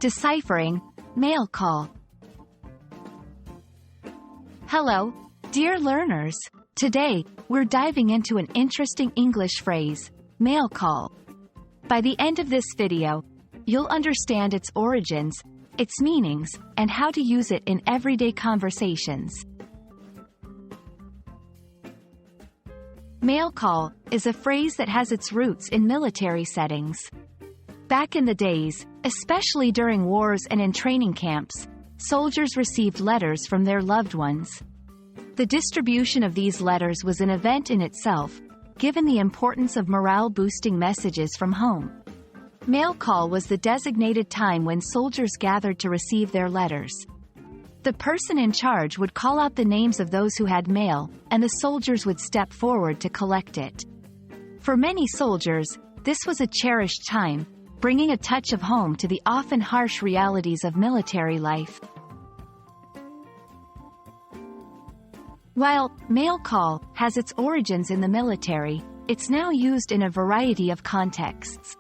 Deciphering Mail Call. Hello, dear learners. Today, we're diving into an interesting English phrase, mail call. By the end of this video, you'll understand its origins, its meanings, and how to use it in everyday conversations. Mail call is a phrase that has its roots in military settings. Back in the days, especially during wars and in training camps, soldiers received letters from their loved ones. The distribution of these letters was an event in itself, given the importance of morale-boosting messages from home. Mail call was the designated time when soldiers gathered to receive their letters. The person in charge would call out the names of those who had mail, and the soldiers would step forward to collect it. For many soldiers, this was a cherished time, bringing a touch of home to the often harsh realities of military life. While mail call has its origins in the military, it's now used in a variety of contexts.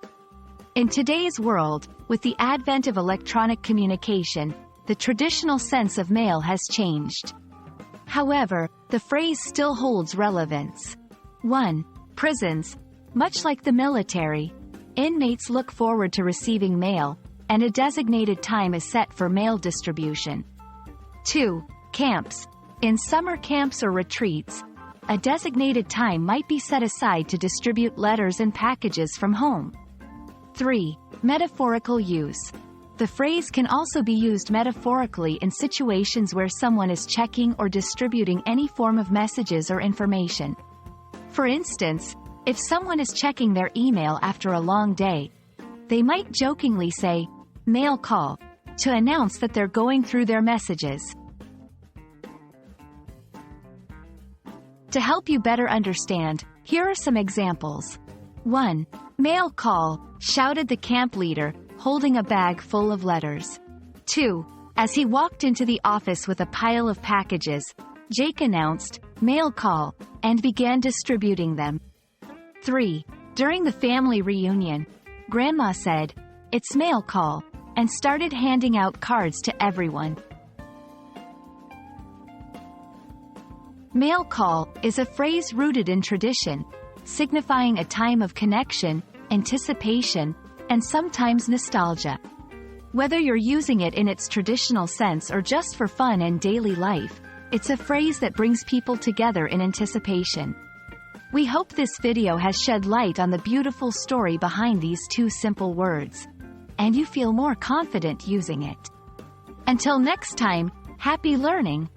In today's world, with the advent of electronic communication, the traditional sense of mail has changed. However, the phrase still holds relevance. 1. Prisons. Much like the military, inmates look forward to receiving mail, and a designated time is set for mail distribution. 2. Camps. In summer camps or retreats, a designated time might be set aside to distribute letters and packages from home. 3. Metaphorical use. The phrase can also be used metaphorically in situations where someone is checking or distributing any form of messages or information. For instance, if someone is checking their email after a long day, they might jokingly say, "mail call," to announce that they're going through their messages. To help you better understand, here are some examples. 1. Mail call, shouted the camp leader, holding a bag full of letters. 2. As he walked into the office with a pile of packages, Jake announced, "mail call," and began distributing them. 3. During the family reunion, Grandma said, "it's mail call," and started handing out cards to everyone. Mail call is a phrase rooted in tradition, signifying a time of connection, anticipation, and sometimes nostalgia. Whether you're using it in its traditional sense or just for fun and daily life, it's a phrase that brings people together in anticipation. We hope this video has shed light on the beautiful story behind these two simple words, and you feel more confident using it. Until next time, happy learning!